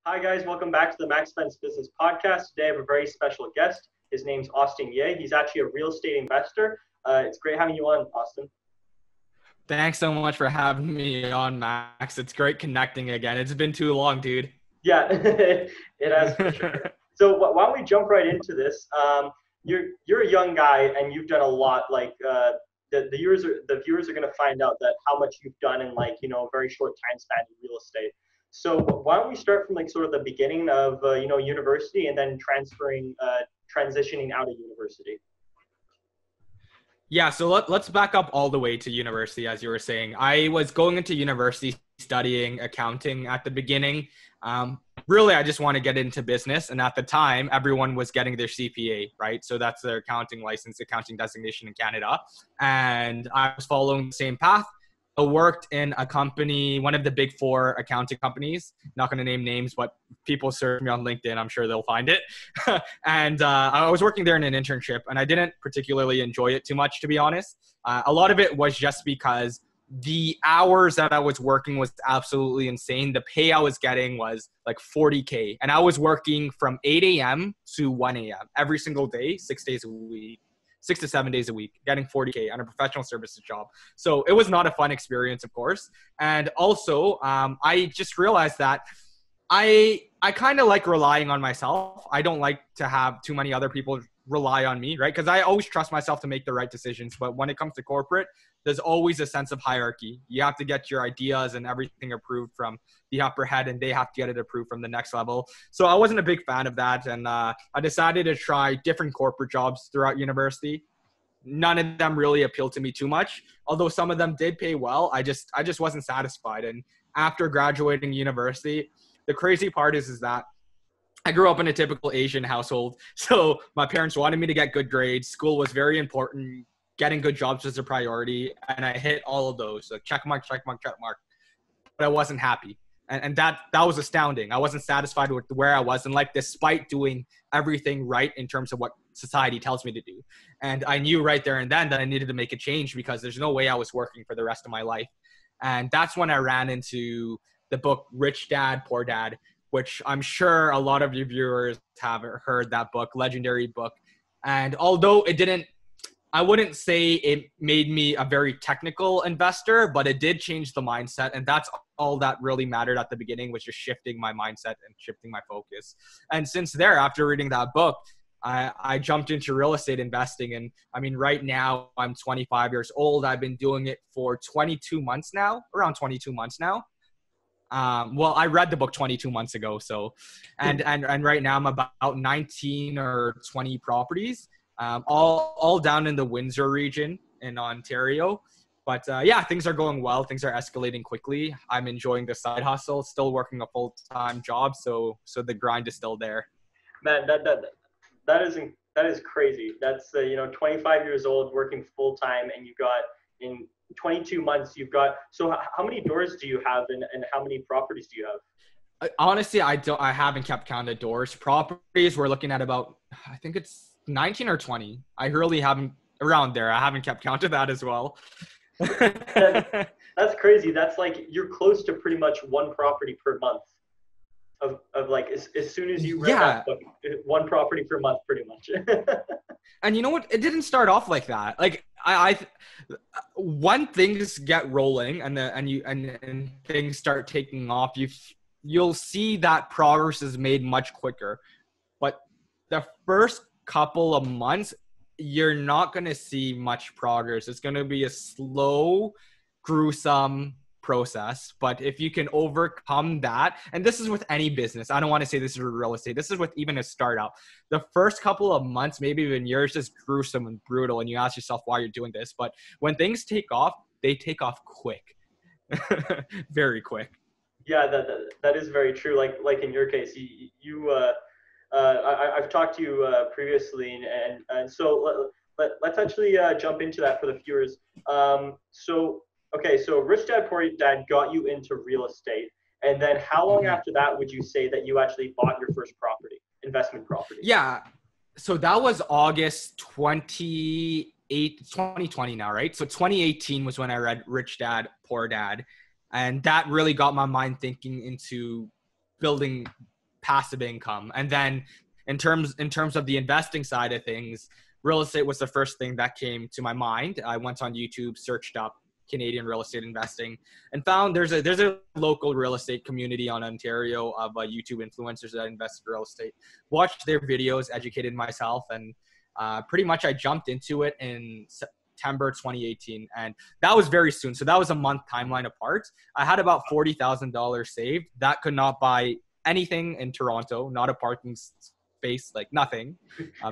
Hi, guys. Welcome back to the Max Spence Business Podcast. Today, I have a very special guest. His name's Austin Yeh. He's actually a real estate investor. It's great having you on, Austin. Thanks so much for having me on, Max. It's great connecting again. It's been too long, dude. Yeah, it has for sure. So why don't we jump right into this? You're a young guy and you've done a lot. The viewers are going to find out that how much you've done in a very short time span in real estate. So why don't we start from sort of the beginning of university and then transitioning out of university. Yeah, so let's back up all the way to university, as you were saying. I was going into university studying accounting at the beginning. Really, I just want to get into business. And at the time, everyone was getting their CPA, right? So that's their accounting license, accounting designation in Canada. And I was following the same path. I worked in a company, one of the big four accounting companies. Not going to name names, but people search me on LinkedIn. I'm sure they'll find it. And I was working there in an internship, and I didn't particularly enjoy it too much, to be honest. A lot of it was just because the hours that I was working was absolutely insane. The pay I was getting was like $40K, and I was working from 8 a.m. to 1 a.m. every single day, 6 days a week. 6 to 7 days a week, getting $40K on a professional services job. So it was not a fun experience, of course. And also, I just realized that I kind of like relying on myself. I don't like to have too many other people rely on me, right? Because I always trust myself to make the right decisions. But when it comes to corporate, there's always a sense of hierarchy. You have to get your ideas and everything approved from the upper head, and they have to get it approved from the next level. So I wasn't a big fan of that. And I decided to try different corporate jobs throughout university. None of them really appealed to me too much. Although some of them did pay well, I just wasn't satisfied. And after graduating university, the crazy part is that I grew up in a typical Asian household. So my parents wanted me to get good grades. School was very important. Getting good jobs was a priority. And I hit all of those. So check mark, check mark, check mark. But I wasn't happy. And that was astounding. I wasn't satisfied with where I was in life, despite doing everything right in terms of what society tells me to do. And I knew right there and then that I needed to make a change because there's no way I was working for the rest of my life. And that's when I ran into the book, Rich Dad, Poor Dad, which I'm sure a lot of your viewers have heard that book, legendary book. And although I wouldn't say it made me a very technical investor, but it did change the mindset. And that's all that really mattered at the beginning, was just shifting my mindset and shifting my focus. And since there, after reading that book, I jumped into real estate investing. And I mean, right now I'm 25 years old. I've been doing it for 22 months now, around 22 months now. Well, I read the book 22 months ago. So, and right now I'm about 19 or 20 properties, all down in the Windsor region in Ontario. But yeah, things are going well. Things are escalating quickly. I'm enjoying the side hustle, still working a full-time job. So the grind is still there. Man, that is crazy. That's 25 years old, working full time, and you got in 22 months. You've got. So how many doors do you have, and how many properties do you have? Honestly, I haven't kept count of doors. Properties, we're looking at about, I think it's 19 or 20. I really haven't, around there. I haven't kept count of that as well. That's crazy. That's like you're close to pretty much one property per month. Of like as soon as you read that book, one property per month, pretty much. And you know what? It didn't start off like that. Like when things get rolling and things start taking off, you'll see that progress is made much quicker. But the first couple of months, you're not going to see much progress. It's going to be a slow, gruesome process. But if you can overcome that, and this is with any business, I don't want to say this is with real estate, this is with even a startup. The first couple of months, maybe even years, just gruesome and brutal, and you ask yourself why you're doing this. But when things take off, they take off quick. Very quick. Yeah, that is very true. Like in your case, I've talked to you previously, and so let's actually jump into that for the viewers. So Rich Dad Poor Dad got you into real estate, and then how long after that would you say that you actually bought your first investment property? Yeah, so that was August 2020 now, right? So 2018 was when I read Rich Dad Poor Dad, and that really got my mind thinking into building passive income. And then in terms of the investing side of things, real estate was the first thing that came to my mind. I went on YouTube, searched up Canadian real estate investing, and found there's a local real estate community on Ontario of YouTube influencers that invest in real estate. Watched their videos, educated myself, and pretty much I jumped into it in September 2018, and that was very soon. So that was a month timeline apart. I had about $40,000 saved. That could not buy anything in Toronto, not a parking space, like nothing,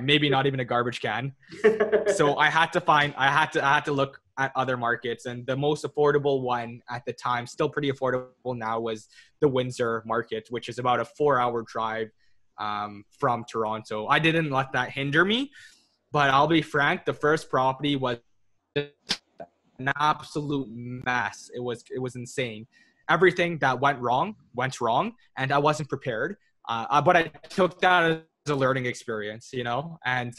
maybe not even a garbage can. So I had to look at other markets, and the most affordable one at the time, still pretty affordable now, was the Windsor market, which is about a 4-hour drive from Toronto. I didn't let that hinder me, but I'll be frank, the first property was an absolute mess. It was insane. Everything that went wrong, and I wasn't prepared. But I took that as a learning experience, you know, and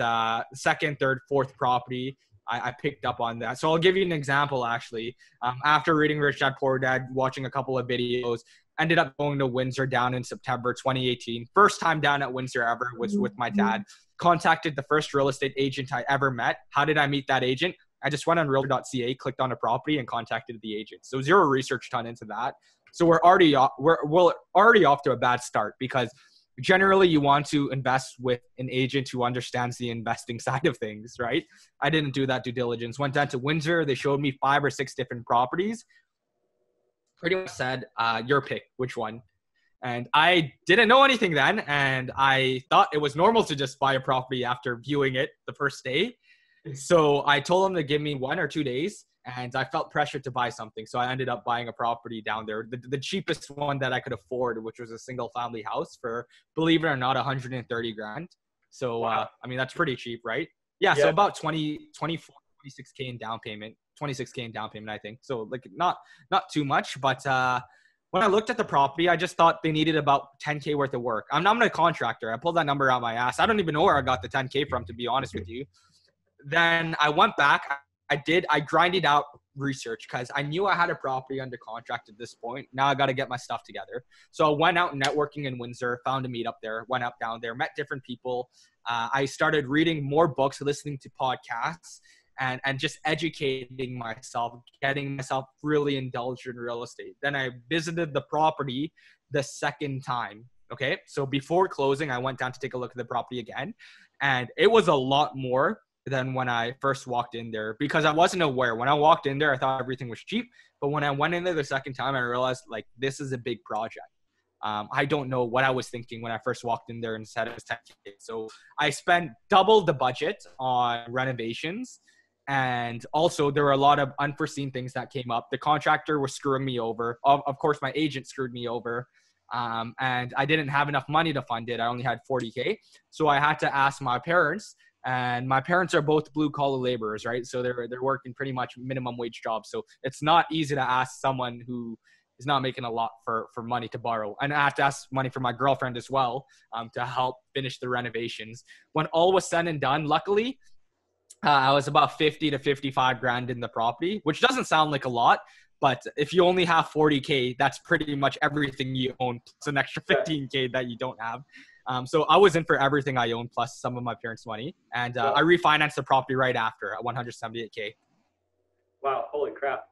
second, third, fourth property, I picked up on that. So I'll give you an example, actually. After reading Rich Dad Poor Dad, watching a couple of videos, ended up going to Windsor down in September 2018. First time down at Windsor ever was with my dad. Contacted the first real estate agent I ever met. How did I meet that agent? I just went on realtor.ca, clicked on a property, and contacted the agent. So zero research done into that. So we're already off to a bad start, because generally you want to invest with an agent who understands the investing side of things, right? I didn't do that due diligence. Went down to Windsor. They showed me 5 or 6 different properties. Pretty much said, your pick, which one? And I didn't know anything then. And I thought it was normal to just buy a property after viewing it the first day. So I told them to give me 1 or 2 days, and I felt pressured to buy something. So I ended up buying a property down there, the cheapest one that I could afford, which was a single family house for, believe it or not, 130 grand. So, wow. I mean, that's pretty cheap, right? Yeah. So about 26K in down payment, I think. So like not too much, but, when I looked at the property, I just thought they needed about 10K worth of work. I'm not a contractor. I pulled that number out my ass. I don't even know where I got the 10K from, to be honest with you. Then I went back. I grinded out research, because I knew I had a property under contract at this point. Now I got to get my stuff together. So I went out networking in Windsor, found a meetup there, went up down there, met different people. I started reading more books, listening to podcasts, and just educating myself, getting myself really indulged in real estate. Then I visited the property the second time. Okay. So before closing, I went down to take a look at the property again, and it was a lot more than when I first walked in there, because I wasn't aware. When I walked in there, I thought everything was cheap. But when I went in there the second time, I realized, like, this is a big project. I don't know what I was thinking when I first walked in there and said it was 10K. So I spent double the budget on renovations. And also there were a lot of unforeseen things that came up. The contractor was screwing me over. Of course, my agent screwed me over. And I didn't have enough money to fund it. I only had 40K. So I had to ask my parents. And my parents are both blue collar laborers, right? So they're working pretty much minimum wage jobs. So it's not easy to ask someone who is not making a lot for money to borrow. And I have to ask money for my girlfriend as well, to help finish the renovations. When all was said and done, luckily, I was about 50 to 55 grand in the property, which doesn't sound like a lot. But if you only have 40K, that's pretty much everything you own, plus an extra 15K that you don't have. So I was in for everything I owned, plus some of my parents' money. And I refinanced the property right after at 178K. Wow, holy crap.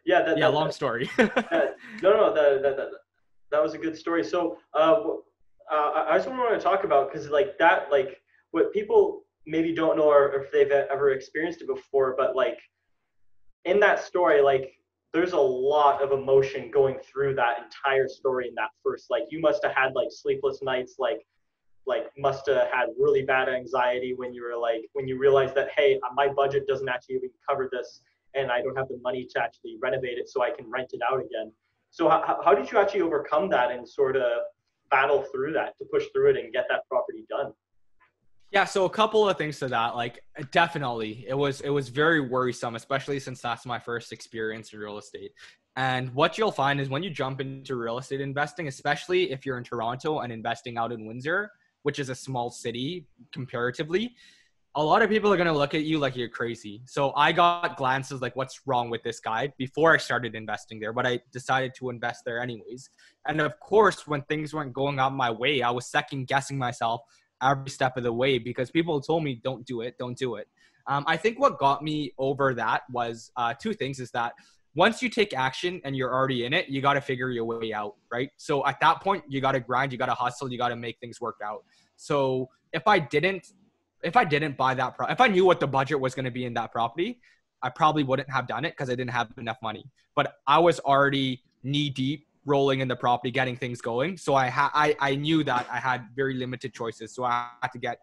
Yeah, long story. No, that was a good story. So I just want to talk about, because like that, like what people maybe don't know, or if they've ever experienced it before, but like in that story, like there's a lot of emotion going through that entire story in that first, like you must have had like sleepless nights, like must have had really bad anxiety when you realized that, hey, my budget doesn't actually even cover this, and I don't have the money to actually renovate it so I can rent it out again. So how did you actually overcome that and sort of battle through that to push through it and get that property done? Yeah, so a couple of things to that. Like, definitely, it was very worrisome, especially since that's my first experience in real estate. And what you'll find is when you jump into real estate investing, especially if you're in Toronto and investing out in Windsor, which is a small city comparatively, a lot of people are going to look at you like you're crazy. So I got glances like, what's wrong with this guy before I started investing there, but I decided to invest there anyways. And of course, when things weren't going out my way, I was second guessing myself every step of the way because people told me, don't do it, don't do it. I think what got me over that was two things is that once you take action and you're already in it, you got to figure your way out, right? So at that point, you got to grind, you got to hustle, you got to make things work out. So if I didn't buy that if I knew what the budget was going to be in that property, I probably wouldn't have done it because I didn't have enough money. But I was already knee deep rolling in the property, getting things going. So I knew that I had very limited choices. So I had to get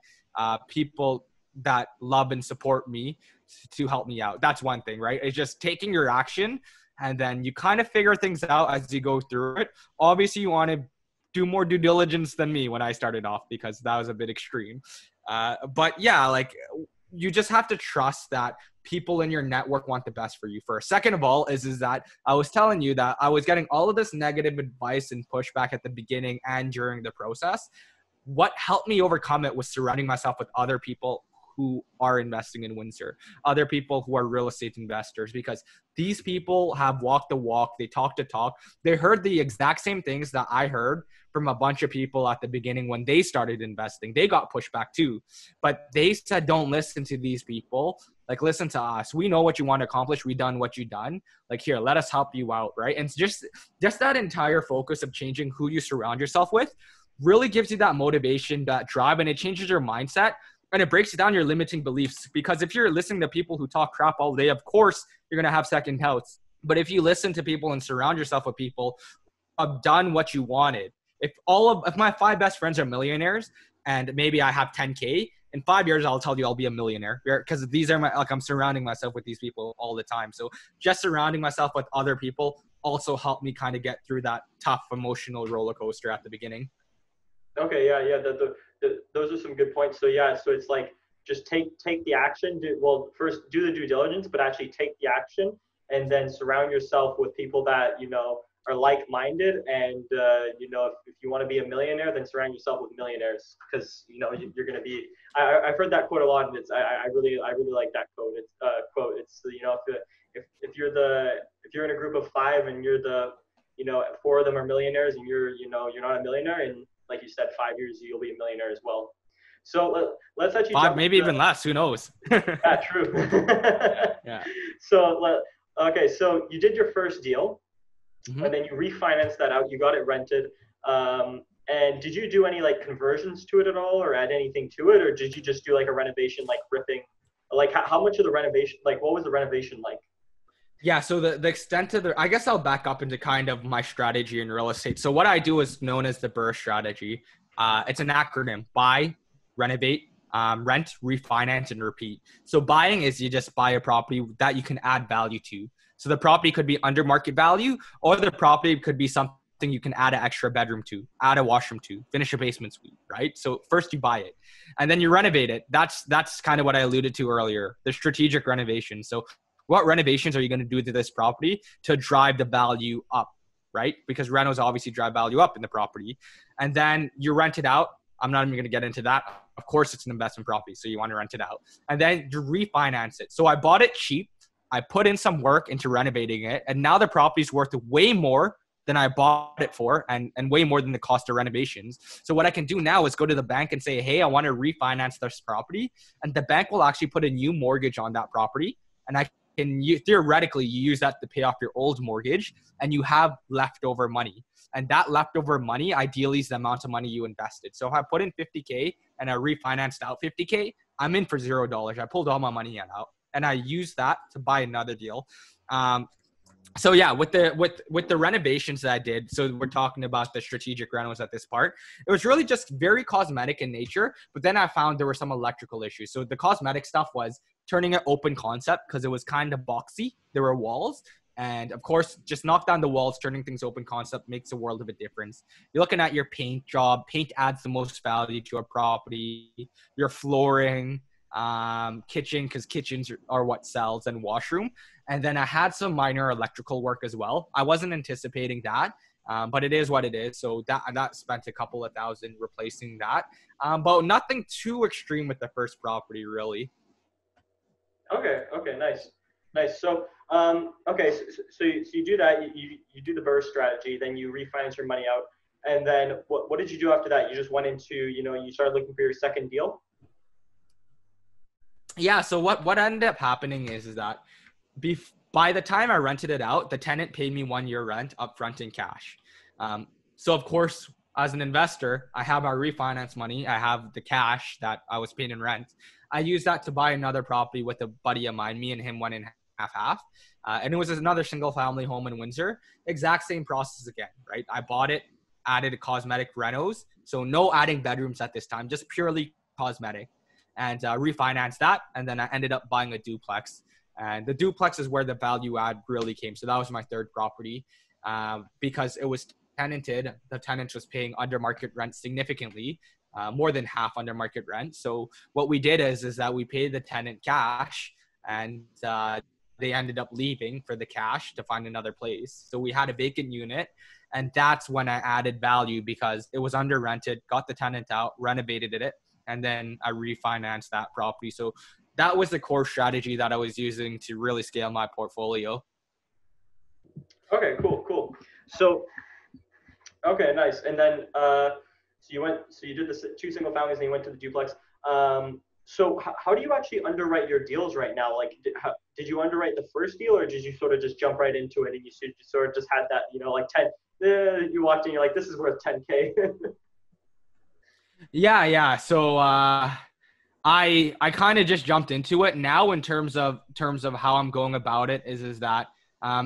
people that love and support me to help me out. That's one thing, right? It's just taking your action and then you kind of figure things out as you go through it. Obviously, you want to do more due diligence than me when I started off because that was a bit extreme. But yeah, like you just have to trust that people in your network want the best for you first. Second of all is that I was telling you that I was getting all of this negative advice and pushback at the beginning and during the process. What helped me overcome it was surrounding myself with other people who are investing in Windsor, other people who are real estate investors, because these people have walked the walk, they talk the talk. They heard the exact same things that I heard from a bunch of people at the beginning when they started investing. They got pushback too, but they said, don't listen to these people. Like, listen to us. We know what you want to accomplish. We done what you done. Like, here, let us help you out, right? And just that entire focus of changing who you surround yourself with really gives you that motivation, that drive, and it changes your mindset. And it breaks down your limiting beliefs, because if you're listening to people who talk crap all day, of course, you're going to have second doubts. But if you listen to people and surround yourself with people who have done what you wanted, if my 5 best friends are millionaires and maybe I have 10K, in 5 years, I'll tell you I'll be a millionaire, because these are I'm surrounding myself with these people all the time. So just surrounding myself with other people also helped me kind of get through that tough emotional roller coaster at the beginning. Okay, yeah. Those are some good points. So yeah, so it's like just take the action. First do the due diligence, but actually take the action, and then surround yourself with people that are like-minded. And if you want to be a millionaire, then surround yourself with millionaires, because you're going to be. I've heard that quote a lot, and I really like that quote. It's if you're in a group of 5 and you're the 4 of them are millionaires and you're not a millionaire, and like you said, 5 years, you'll be a millionaire as well. So let's actually 5, maybe even less. Who knows? Yeah, true. Yeah. So you did your first deal, Mm-hmm. and then you refinanced that out. You got it rented. And did you do any like conversions to it at all, or add anything to it, or did you just do like a renovation, like ripping? Like how much of the renovation? Like what was the renovation like? Yeah, so the extent of I guess I'll back up into kind of my strategy in real estate. So what I do is known as the BRRRR strategy. It's an acronym: buy, renovate, rent, refinance, and repeat. So buying is you just buy a property that you can add value to. So the property could be under market value, or the property could be something you can add an extra bedroom to, add a washroom to, finish a basement suite, right? So first you buy it, and then you renovate it. That's kind of what I alluded to earlier, the strategic renovation. So what renovations are you going to do to this property to drive the value up, right? Because renos obviously drive value up in the property. And then you rent it out. I'm not even going to get into that. Of course, it's an investment property, so you want to rent it out. And then you refinance it. So I bought it cheap. I put in some work into renovating it. And now the property is worth way more than I bought it for, and way more than the cost of renovations. So what I can do now is go to the bank and say, hey, I want to refinance this property. And the bank will actually put a new mortgage on that property. And theoretically, you use that to pay off your old mortgage, and you have leftover money. And that leftover money ideally is the amount of money you invested. So if I put in 50K and I refinanced out 50K, I'm in for $0. I pulled all my money out, and I used that to buy another deal. So yeah, with the renovations that I did, so we're talking about the strategic renos at this part. It was really just very cosmetic in nature, but then I found there were some electrical issues. So the cosmetic stuff was turning it open concept, because it was kind of boxy. There were walls. And of course, just knock down the walls, turning things open concept makes a world of a difference. You're looking at your paint job. Paint adds the most value to a property. Your flooring, kitchen, because kitchens are what sells, and washroom. And then I had some minor electrical work as well. I wasn't anticipating that. But it is what it is. So that spent a couple of thousand replacing that. But nothing too extreme with the first property, really. Okay, nice. So, okay, so you do that, you do the burst strategy, then you refinance your money out, and then what did you do after that? You just went into, you started looking for your second deal? Yeah. So what ended up happening is that by the time I rented it out, the tenant paid me 1 year rent upfront in cash. So of course, as an investor, I have my refinance money. I have the cash that I was paying in rent. I used that to buy another property with a buddy of mine. Me and him went in half. And it was another single family home in Windsor. Exact same process again, right? I bought it, added a cosmetic renos. So no adding bedrooms at this time, just purely cosmetic, and refinanced that. And then I ended up buying a duplex. And the duplex is where the value add really came. So that was my third property, because it was tenanted. The tenant was paying under market rent significantly, more than half under market rent. So what we did is that we paid the tenant cash, and they ended up leaving for the cash to find another place. So we had a vacant unit, and that's when I added value because it was under rented, got the tenant out, renovated it, and then I refinanced that property. So that was the core strategy that I was using to really scale my portfolio. Okay, cool. So, okay, nice. And then, so you did the two single families, and you went to the duplex. So how do you actually underwrite your deals right now? Like, did you underwrite the first deal, or did you sort of just jump right into it and you sort of just had that, like 10, you walked in, you're like, this is worth 10K. Yeah. So I kind of just jumped into it. Now in terms of how I'm going about it is that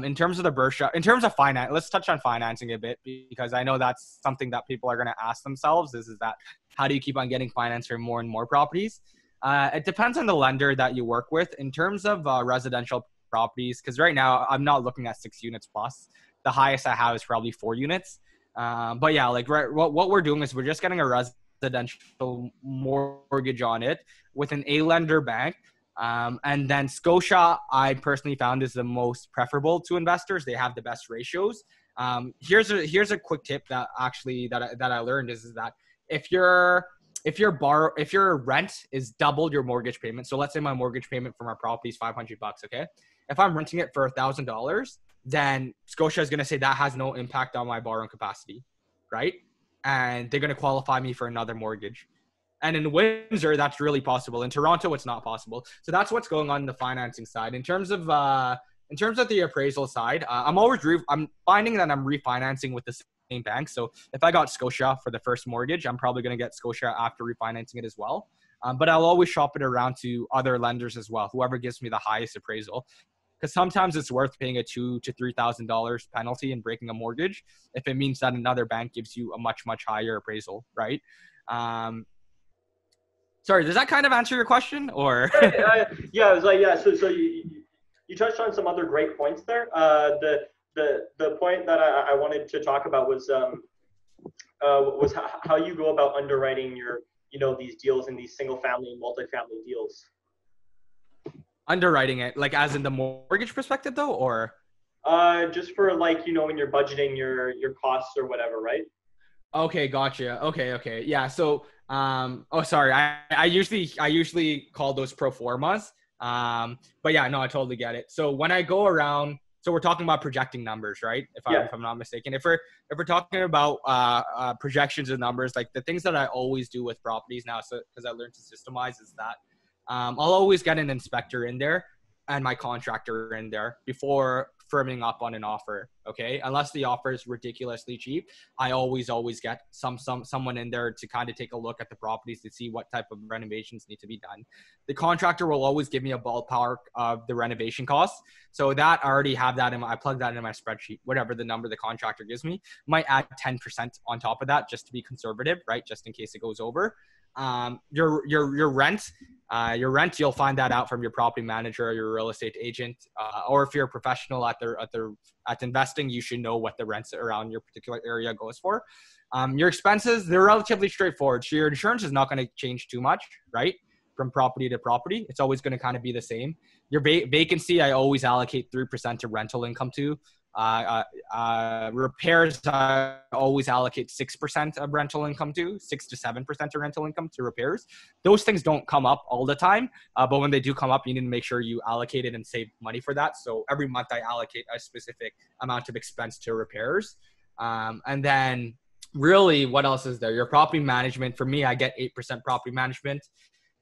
in terms of the burst shot, in terms of finance, let's touch on financing a bit, because I know that's something that people are going to ask themselves is that how do you keep on getting finance for more and more properties? It depends on the lender that you work with. In terms of residential properties, because right now I'm not looking at 6 units plus. The highest I have is probably 4 units. But yeah, like what we're doing is we're just getting a residential mortgage on it with an A lender bank. And then Scotia, I personally found is the most preferable to investors. They have the best ratios. Here's a quick tip that I learned is that if your rent is double your mortgage payment, so let's say my mortgage payment for my property is $500, okay? If I'm renting it for $1,000, then Scotia is going to say that has no impact on my borrowing capacity, right? And they're going to qualify me for another mortgage. And in Windsor, that's really possible. In Toronto, it's not possible. So that's what's going on the financing side. In terms of the appraisal side, I'm finding that I'm refinancing with the same bank. So if I got Scotia for the first mortgage, I'm probably going to get Scotia after refinancing it as well. But I'll always shop it around to other lenders as well, whoever gives me the highest appraisal. Because sometimes it's worth paying a $2,000 to $3,000 penalty and breaking a mortgage if it means that another bank gives you a much, much higher appraisal, right? Sorry, does that kind of answer your question, or? Yeah, I was like, yeah. So you touched on some other great points there. The point that I wanted to talk about was how you go about underwriting your these deals in these single family and multifamily deals. Underwriting it, like as in the mortgage perspective, though, or? Just for like when you're budgeting your costs or whatever, right? Okay, gotcha. Okay. Yeah. So, oh, sorry. I usually call those pro formas. But yeah, no, I totally get it. So when I go around, so we're talking about projecting numbers, right? If I'm not mistaken. If we're talking about projections of numbers, like the things that I always do with properties now, so because I learned to systemize, is that I'll always get an inspector in there and my contractor in there before firming up on an offer. Okay, unless the offer is ridiculously cheap, I always get someone in there to kind of take a look at the properties to see what type of renovations need to be done. The contractor will always give me a ballpark of the renovation costs, so that I already have that I plug that in my spreadsheet. Whatever the number the contractor gives me, might add 10% on top of that just to be conservative, right? Just in case it goes over. Your rent, you'll find that out from your property manager or your real estate agent, or if you're a professional at investing, you should know what the rents around your particular area goes for. Your expenses, they're relatively straightforward. So your insurance is not going to change too much, right? From property to property, it's always going to kind of be the same. Your vacancy, I always allocate 3% to rental income to. Repairs, I always allocate 6% of rental income to, 6 to 7% of rental income to repairs. Those things don't come up all the time, but when they do come up, you need to make sure you allocate it and save money for that. So every month I allocate a specific amount of expense to repairs. And then really, what else is there? Your property management. For me, I get 8% property management.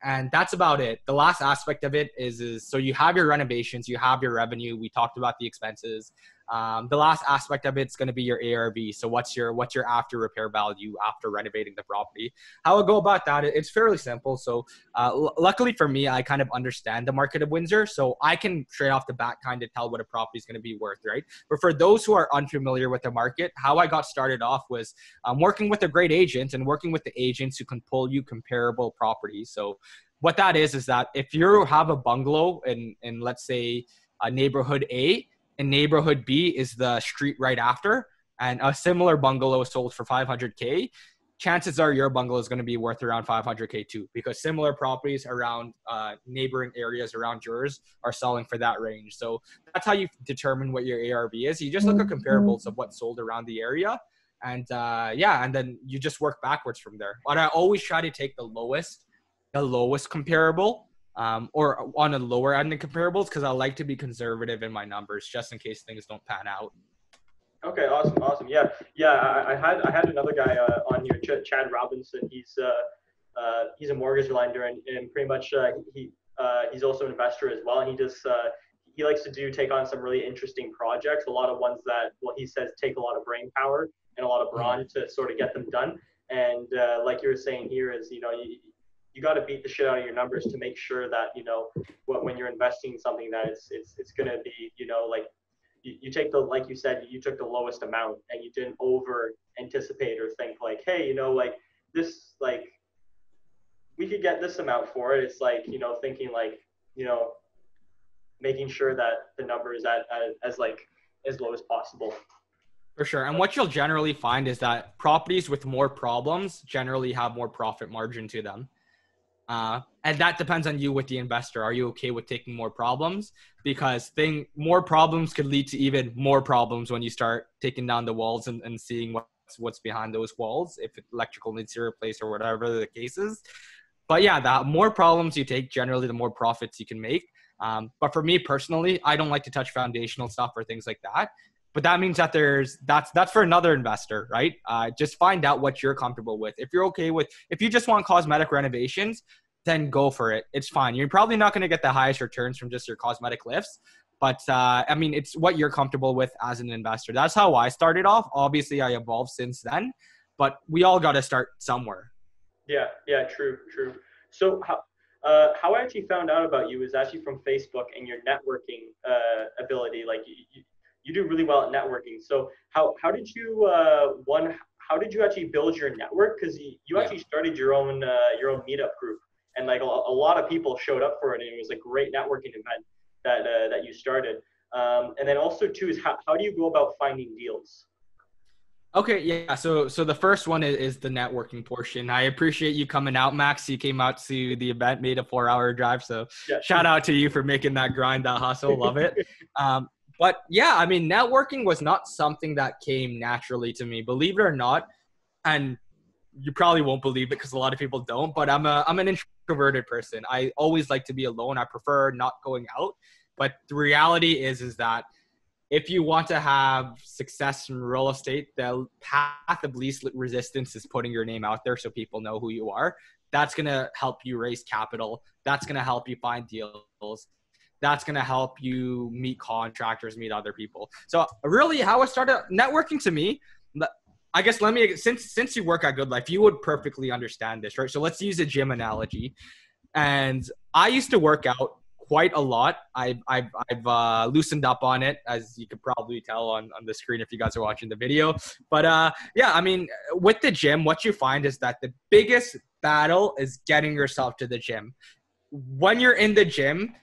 And that's about it. The last aspect of it is so you have your renovations, you have your revenue. We talked about the expenses. The last aspect of it's going to be your ARV. So what's your after repair value after renovating the property? How I go about that, it's fairly simple. So luckily for me, I kind of understand the market of Windsor, so I can straight off the bat kind of tell what a property is going to be worth, right? But for those who are unfamiliar with the market, how I got started off was working with a great agent and working with the agents who can pull you comparable properties. So what that is that if you have a bungalow in let's say a neighborhood A, and neighborhood B is the street right after, and a similar bungalow sold for 500K, chances are your bungalow is going to be worth around 500K too, because similar properties around neighboring areas around yours are selling for that range. So that's how you determine what your ARV is. You just look at comparables of what's sold around the area, and and then you just work backwards from there. But I always try to take the lowest comparable, or on a lower end of comparables, because I like to be conservative in my numbers just in case things don't pan out. Okay, awesome. Yeah. I had another guy on here, Chad Robinson. He's a mortgage lender, and pretty much he's also an investor as well. And he likes to take on some really interesting projects. A lot of ones that, well, he says take a lot of brain power and a lot of brawn to sort of get them done. And like you were saying here is, you got to beat the shit out of your numbers to make sure that, when you're investing in something that it's going to be, like you take like you said, you took the lowest amount and you didn't over anticipate or think like, hey, like this, like we could get this amount for it. It's like, thinking like, making sure that the number is as low as possible. For sure. And what you'll generally find is that properties with more problems generally have more profit margin to them. And that depends on you with the investor. Are you okay with taking more problems? Because more problems could lead to even more problems when you start taking down the walls and seeing what's behind those walls, if electrical needs to replace or whatever the case is. But yeah, the more problems you take, generally the more profits you can make. But for me personally, I don't like to touch foundational stuff or things like that. But that means that that's for another investor, right? Just find out what you're comfortable with. If you just want cosmetic renovations, then go for it. It's fine. You're probably not going to get the highest returns from just your cosmetic lifts, but it's what you're comfortable with as an investor. That's how I started off. Obviously, I evolved since then, but we all got to start somewhere. Yeah, true. So how I actually found out about you is actually from Facebook and your networking ability. Like you do really well at networking. So how did you actually build your network? Because you actually started your own meetup group, and like a lot of people showed up for it, and it was a great networking event that you started. And then also too is how do you go about finding deals? Okay, yeah. So the first one is the networking portion. I appreciate you coming out, Max. You came out to the event, made a 4-hour drive. So yeah. Shout out to you for making that grind, that hustle. Love it. But yeah, networking was not something that came naturally to me, believe it or not. And you probably won't believe it because a lot of people don't, but I'm an introverted person. I always like to be alone. I prefer not going out. But the reality is that if you want to have success in real estate, the path of least resistance is putting your name out there so people know who you are. That's going to help you raise capital. That's going to help you find deals. That's going to help you meet contractors, meet other people. So really how I started networking, to me, I guess since you work at Good Life, you would perfectly understand this, right? So let's use a gym analogy. And I used to work out quite a lot. I've loosened up on it, as you could probably tell on the screen if you guys are watching the video. But with the gym, what you find is that the biggest battle is getting yourself to the gym. When you're in the gym,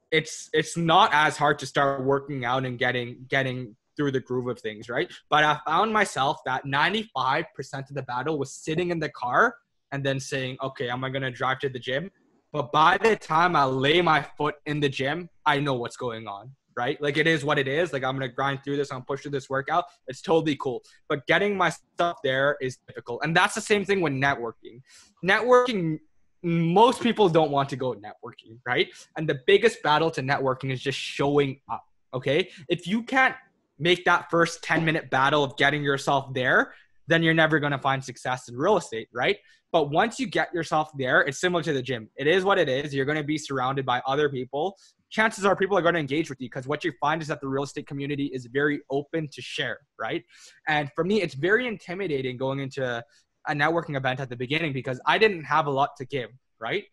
it's not as hard to start working out and getting through the groove of things, right? But I found myself that 95% of the battle was sitting in the car and then saying, okay, am I going to drive to the gym? But by the time I lay my foot in the gym, I know what's going on, right? Like, it is what it is. Like, I'm going to grind through this. I'm pushing this workout. It's totally cool. But getting myself there is difficult. And that's the same thing with networking. Networking, most people don't want to go networking, right? And the biggest battle to networking is just showing up, okay? If you can't make that first 10-minute battle of getting yourself there, then you're never going to find success in real estate, right? But once you get yourself there, it's similar to the gym. It is what it is. You're going to be surrounded by other people. Chances are people are going to engage with you, because what you find is that the real estate community is very open to share, right? And for me, it's very intimidating going into a networking event at the beginning, because I didn't have a lot to give, right?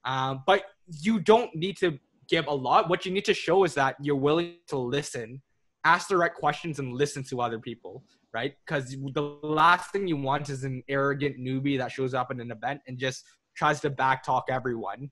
But you don't need to give a lot. What you need to show is that you're willing to listen, ask the right questions, and listen to other people, right? Because the last thing you want is an arrogant newbie that shows up at an event and just tries to backtalk everyone.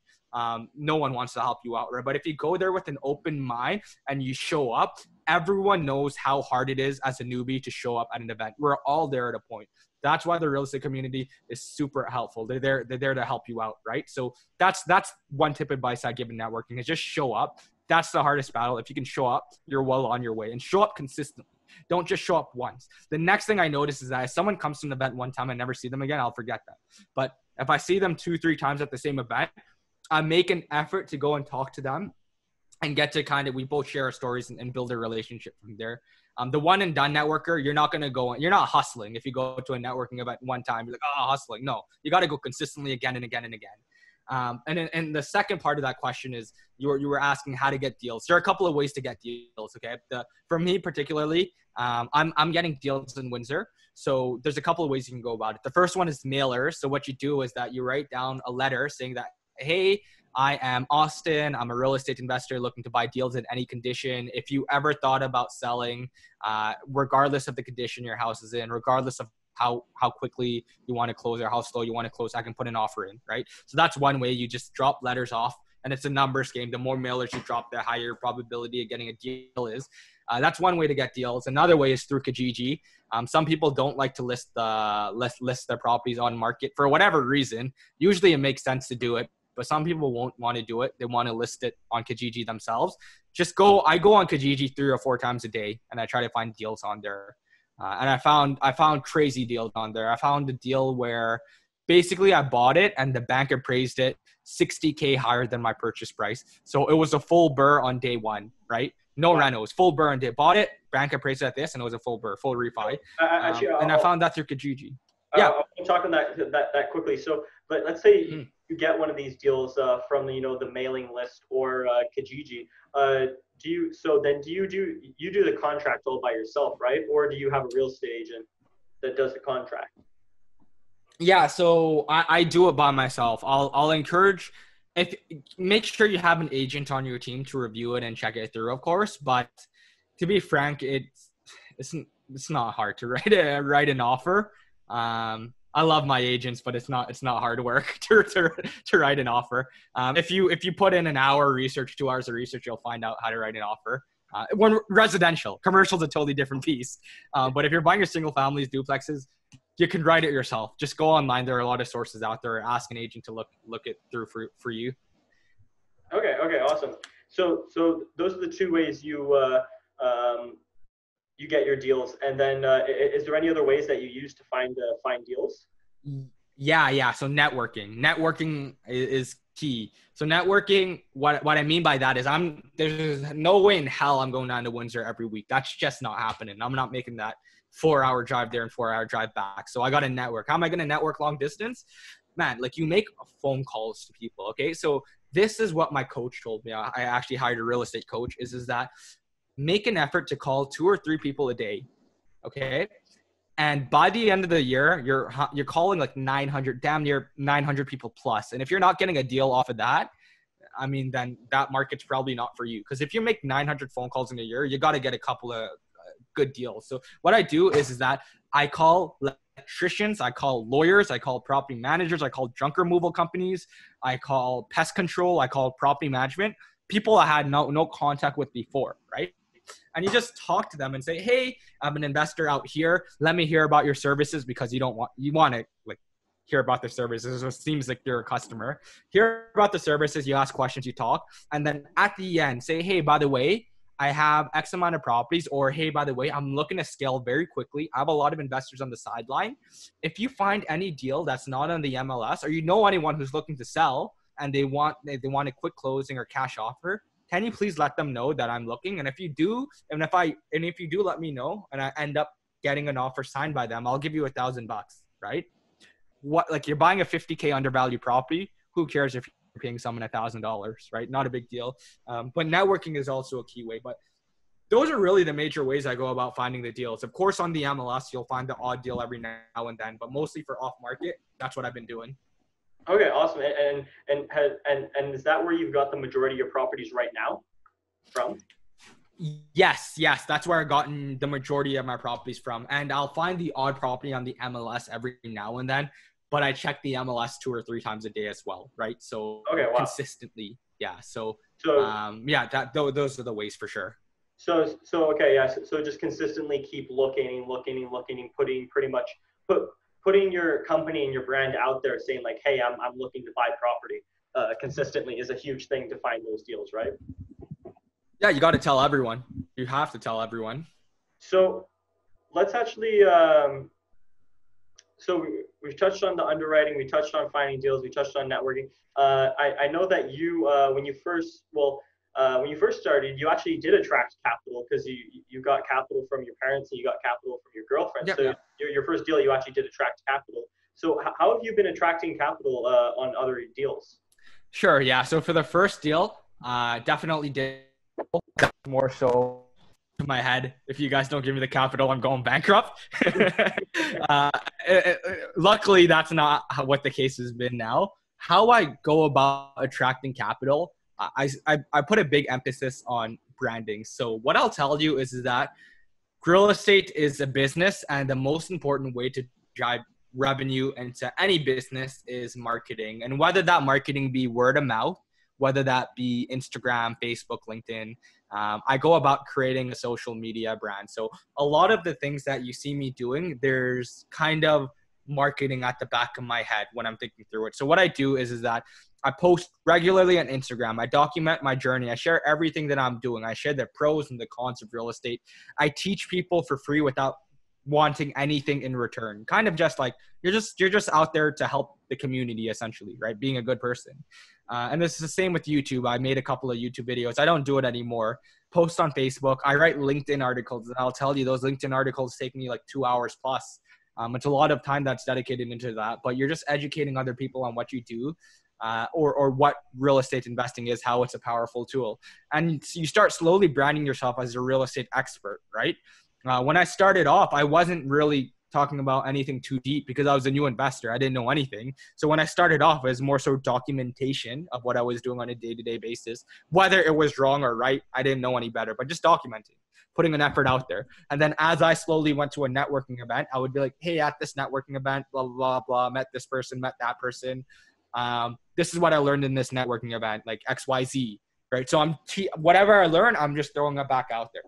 No one wants to help you out, right? But if you go there with an open mind and you show up, everyone knows how hard it is as a newbie to show up at an event. We're all there at a point. That's why the real estate community is super helpful. They're there to help you out, right? So that's one tip of advice I give in networking, is just show up. That's the hardest battle. If you can show up, you're well on your way, and show up consistently. Don't just show up once. The next thing I notice is that if someone comes to an event one time and never see them again, I'll forget that. But if I see them 2-3 times at the same event, I make an effort to go and talk to them and get to we both share our stories and build a relationship from there. The one and done networker, you're not hustling. If you go to a networking event one time, you're like, hustling. No, you got to go consistently again and again and again. And the second part of that question is you were asking how to get deals. There are a couple of ways to get deals. Okay. For me particularly, I'm getting deals in Windsor. So there's a couple of ways you can go about it. The first one is mailers. So what you do is that you write down a letter saying that, hey, I am Austin. I'm a real estate investor looking to buy deals in any condition. If you ever thought about selling, regardless of the condition your house is in, regardless of how quickly you want to close or how slow you want to close, I can put an offer in, right? So that's one way. You just drop letters off, and it's a numbers game. The more mailers you drop, the higher probability of getting a deal is. That's one way to get deals. Another way is through Kijiji. Some people don't like to list their properties on market for whatever reason. Usually it makes sense to do it, but some people won't want to do it. They want to list it on Kijiji themselves. I go on Kijiji 3 or 4 times a day, and I try to find deals on there. And I found crazy deals on there. I found a deal where basically I bought it and the bank appraised it $60K higher than my purchase price. So it was a full burr on day one, right? No renos, full burr on day. Bought it, bank appraised it at this, and it was a full burr, full refi. And I found that through Kijiji. Yeah, I'll talk on that quickly. So, but let's say you get one of these deals from the mailing list or Kijiji. Do you do the contract all by yourself, right? Or do you have a real estate agent that does the contract? Yeah, so I do it by myself. I'll encourage, make sure you have an agent on your team to review it and check it through, of course. But to be frank, it's not hard to write an offer. I love my agents, but it's not hard work to write an offer. If you put in an hour research, 2 hours of research, you'll find out how to write an offer. When residential, commercial's a totally different piece. But if you're buying your single families, duplexes, you can write it yourself. Just go online. There are a lot of sources out there. Ask an agent to look it through for you. Okay, awesome. So those are the 2 ways you get your deals. And then is there any other ways that you use to find deals? Yeah. So networking is key. So networking, what I mean by that is there's no way in hell I'm going down to Windsor every week. That's just not happening. I'm not making that 4-hour drive there and 4-hour drive back. So I got to network. How am I going to network long distance? Man, like, you make phone calls to people. Okay. So this is what my coach told me. I actually hired a real estate coach is that make an effort to call 2 or 3 people a day. Okay. And by the end of the year, you're calling like 900, damn near 900 people plus. And if you're not getting a deal off of that, I mean, then that market's probably not for you. Because if you make 900 phone calls in a year, you got to get a couple of good deals. So what I do is that I call electricians, I call lawyers, I call property managers, I call junk removal companies, I call pest control, I call property management, people I had no contact with before, right? And you just talk to them and say, hey, I'm an investor out here. Let me hear about your services, because you want to like hear about the services. So it seems like you're a customer. Hear about the services, you ask questions, you talk. And then at the end say, hey, by the way, I have X amount of properties, or hey, by the way, I'm looking to scale very quickly. I have a lot of investors on the sideline. If you find any deal that's not on the MLS, or you know anyone who's looking to sell and they want a quick closing or cash offer, can you please let them know that I'm looking? And if you do, if you do let me know and I end up getting an offer signed by them, I'll give you $1,000, right? What, like, you're buying a 50K undervalued property. Who cares if you're paying someone $1,000, right? Not a big deal. But networking is also a key way. But those are really the major ways I go about finding the deals. Of course, on the MLS, you'll find the odd deal every now and then, but mostly for off market, that's what I've been doing. Okay, awesome. And is that where you've got the majority of your properties right now from? Yes, that's where I've gotten the majority of my properties from. And I'll find the odd property on the MLS every now and then, but I check the MLS 2 or 3 times a day as well, right? So okay, wow. Consistently, yeah. Those are the ways for sure. So okay, yeah. So just consistently keep looking, putting your company and your brand out there, saying like, hey, I'm looking to buy property. Consistently is a huge thing to find those deals, right? Yeah, you got to tell everyone. You have to tell everyone. So let's actually. So we've touched on the underwriting, we touched on finding deals, we touched on networking. I know that you when you first started, you actually did attract capital because you got capital from your parents and you got capital from your girlfriend. Yep, so yep. Your first deal, you actually did attract capital. So how have you been attracting capital on other deals? Sure, yeah. So for the first deal, definitely did more so to my head. If you guys don't give me the capital, I'm going bankrupt. Luckily, that's not what the case has been now. How I go about attracting capital, I put a big emphasis on branding. So what I'll tell you is that real estate is a business, and the most important way to drive revenue into any business is marketing. And whether that marketing be word of mouth, whether that be Instagram, Facebook, LinkedIn, I go about creating a social media brand. So a lot of the things that you see me doing, there's kind of marketing at the back of my head when I'm thinking through it. So what I do is that I post regularly on Instagram. I document my journey. I share everything that I'm doing. I share the pros and the cons of real estate. I teach people for free without wanting anything in return. Kind of just like you're just out there to help the community, essentially, right? Being a good person. And this is the same with YouTube. I made a couple of YouTube videos. I don't do it anymore. Post on Facebook. I write LinkedIn articles, and I'll tell you those LinkedIn articles take me like 2 hours plus. It's a lot of time that's dedicated into that, but you're just educating other people on what you do, or what real estate investing is, how it's a powerful tool. And you start slowly branding yourself as a real estate expert, right? When I started off, I wasn't really talking about anything too deep because I was a new investor. I didn't know anything. So when I started off, it was more so documentation of what I was doing on a day-to-day basis. Whether it was wrong or right, I didn't know any better, but just documenting, putting an effort out there. And then as I slowly went to a networking event, I would be like, hey, at this networking event, blah, blah, blah, blah, met this person, met that person. This is what I learned in this networking event, like XYZ, right? So whatever I learn, I'm just throwing it back out there.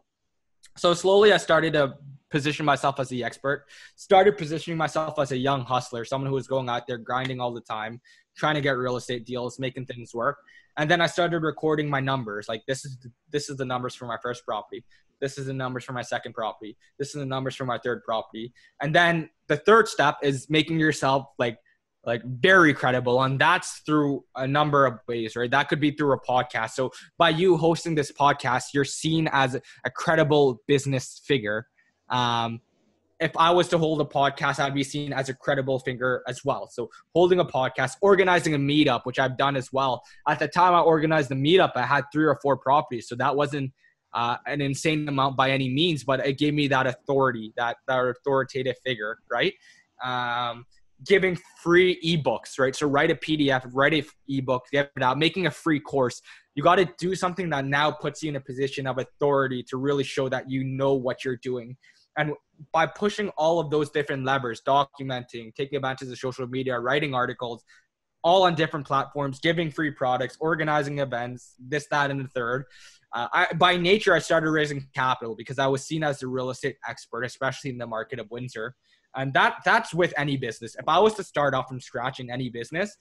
So slowly I started to position myself as the expert, started positioning myself as a young hustler, someone who was going out there grinding all the time, trying to get real estate deals, making things work. And then I started recording my numbers. Like this is the numbers for my first property. This is the numbers for my second property. This is the numbers for my third property. And then the third step is making yourself like very credible. And that's through a number of ways, right? That could be through a podcast. So by you hosting this podcast, you're seen as a credible business figure. If I was to hold a podcast, I'd be seen as a credible figure as well. So holding a podcast, organizing a meetup, which I've done as well. At the time I organized the meetup, I had 3 or 4 properties. So that wasn't an insane amount by any means, but it gave me that authority, that authoritative figure, right? Giving free ebooks, right? So write a PDF, write an ebook, get it out, making a free course. You got to do something that now puts you in a position of authority to really show that you know what you're doing. And by pushing all of those different levers, documenting, taking advantage of social media, writing articles, all on different platforms, giving free products, organizing events, this, that, and the third. By nature, I started raising capital because I was seen as a real estate expert, especially in the market of Windsor. And that's with any business. If I was to start off from scratch in any business,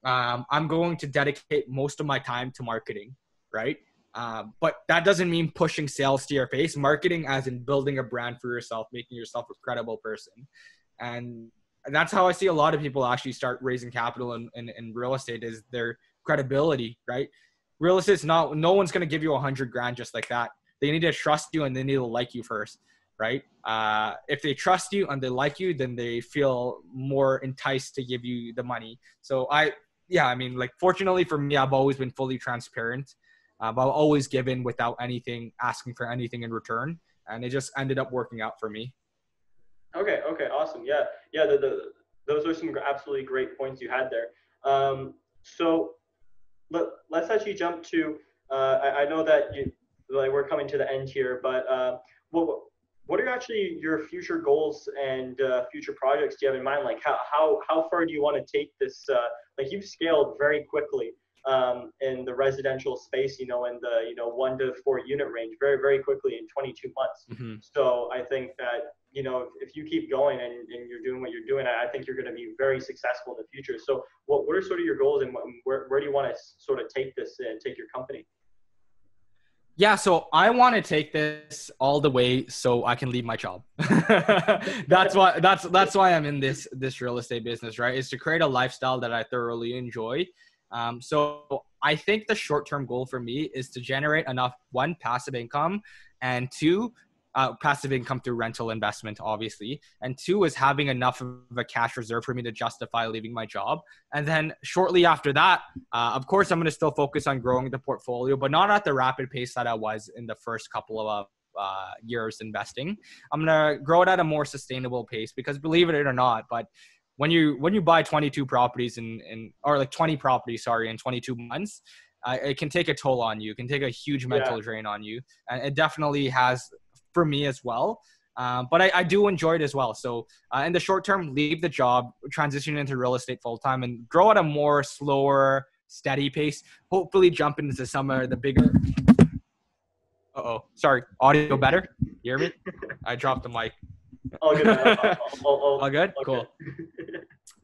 I'm going to dedicate most of my time to marketing, right? But that doesn't mean pushing sales to your face. Marketing as in building a brand for yourself, making yourself a credible person. And that's how I see a lot of people actually start raising capital in real estate, is their credibility, right? Real estate is not, no one's going to give you $100,000 just like that. They need to trust you and they need to like you first, right? If they trust you and they like you, then they feel more enticed to give you the money. So I mean, like, fortunately for me, I've always been fully transparent. I've always given without asking for anything in return. And it just ended up working out for me. Okay, awesome. Yeah. Those are some absolutely great points you had there. So let's actually jump to. I know that we're coming to the end here, but what are actually your future goals and future projects do you have in mind? Like how far do you want to take this? Like, you've scaled very quickly in the residential space, in the 1 to 4 unit range, very very quickly in 22 months. Mm-hmm. So I think that if you keep going and you're doing what you're doing, I think you're going to be very successful in the future. So what are sort of your goals, and where do you want to sort of take this and take your company? Yeah, so I want to take this all the way so I can leave my job. That's why I'm in this real estate business, right? Is to create a lifestyle that I thoroughly enjoy. So I think the short-term goal for me is to generate enough, one, passive income, and two, passive income through rental investment, obviously. And two is having enough of a cash reserve for me to justify leaving my job. And then shortly after that, of course, I'm going to still focus on growing the portfolio, but not at the rapid pace that I was in the first couple of years investing. I'm going to grow it at a more sustainable pace, because believe it or not, but when you buy 22 properties or like 20 properties, in 22 months, it can take a toll on you. It can take a huge mental drain on you. And it definitely has for me as well. But I do enjoy it as well. So in the short term, leave the job, transition into real estate full-time, and grow at a more slower, steady pace. Hopefully jump into some of the bigger... Sorry. Audio better? You hear me? I dropped the mic. All good. All good? Cool.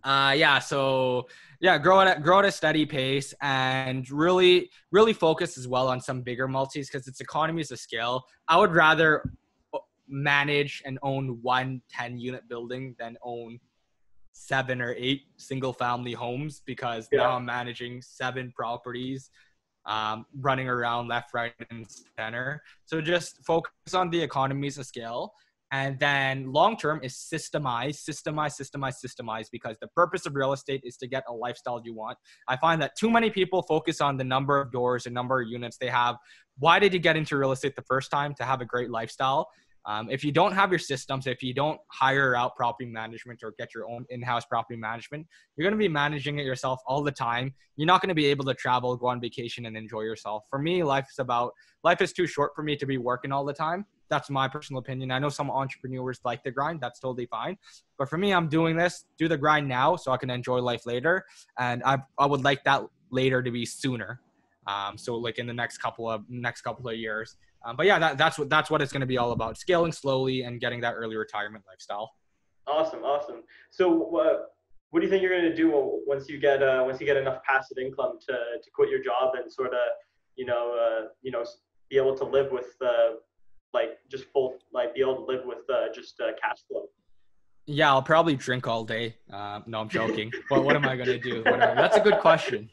Grow at a steady pace, and really, really focus as well on some bigger multis, because it's economies of scale. I would rather manage and own 1 10-unit building than own 7 or 8 single family homes, because now I'm managing 7 properties, running around left, right, and center. So just focus on the economies of scale. And then long-term is systemize, because the purpose of real estate is to get a lifestyle you want. I find that too many people focus on the number of doors and number of units they have. Why did you get into real estate the first time? To have a great lifestyle. If you don't have your systems, if you don't hire out property management or get your own in-house property management, you're going to be managing it yourself all the time. You're not going to be able to travel, go on vacation, and enjoy yourself. For me, life is too short for me to be working all the time. That's my personal opinion. I know some entrepreneurs like the grind. That's totally fine. But for me, I'm doing this, do the grind now so I can enjoy life later. And I would like that later to be sooner. So like in the next couple of years. But yeah, that's what it's going to be all about. Scaling slowly and getting that early retirement lifestyle. Awesome. So what do you think you're going to do once you get enough passive income to quit your job and sort of, be able to live with be able to live with just cash flow? Yeah, I'll probably drink all day. No, I'm joking. But what am I going to do? That's a good question.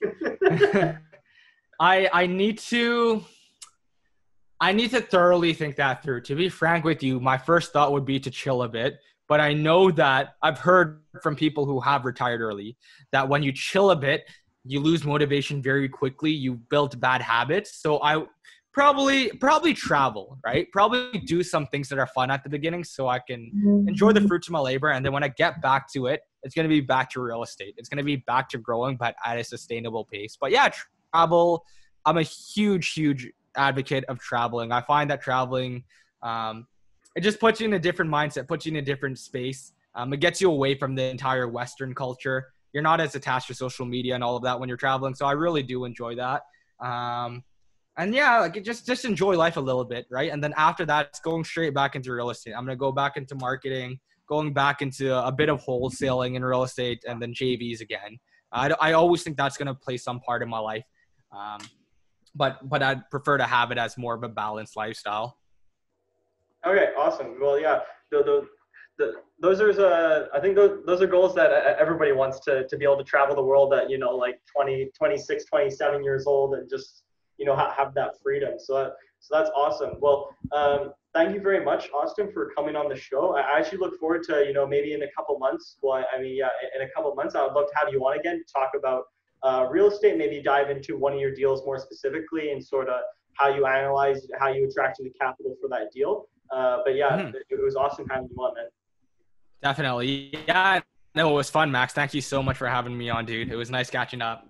I need to thoroughly think that through. To be frank with you, my first thought would be to chill a bit. But I know that I've heard from people who have retired early that when you chill a bit, you lose motivation very quickly. You build bad habits. So I probably travel, right? Probably do some things that are fun at the beginning so I can enjoy the fruits of my labor. And then when I get back to it, it's going to be back to real estate. It's going to be back to growing, but at a sustainable pace. But yeah, travel. I'm a huge advocate of traveling. I find that traveling, it just puts you in a different mindset, puts you in a different space. It gets you away from the entire Western culture. You're not as attached to social media and all of that when you're traveling. So I really do enjoy that. And yeah, like just enjoy life a little bit, right? And then after that, it's going straight back into real estate. I'm going to go back into marketing, going back into a bit of wholesaling in real estate, and then JVs again. I always think that's going to play some part in my life. but I'd prefer to have it as more of a balanced lifestyle. Okay, awesome. Well, yeah, those are I think those are goals that everybody wants to be able to travel the world at, like 20, 26, 27 years old, and just, have that freedom. So that's awesome. Well, thank you very much, Austin, for coming on the show. I actually look forward to, maybe in a couple months. Well, I mean, yeah, in a couple months, I would love to have you on again to talk about real estate, maybe dive into one of your deals more specifically, and sort of how you analyzed, how you attracted the capital for that deal. But yeah, Mhm. it was awesome having you on, man. Definitely. Yeah. No, it was fun, Max. Thank you so much for having me on, dude. It was nice catching up.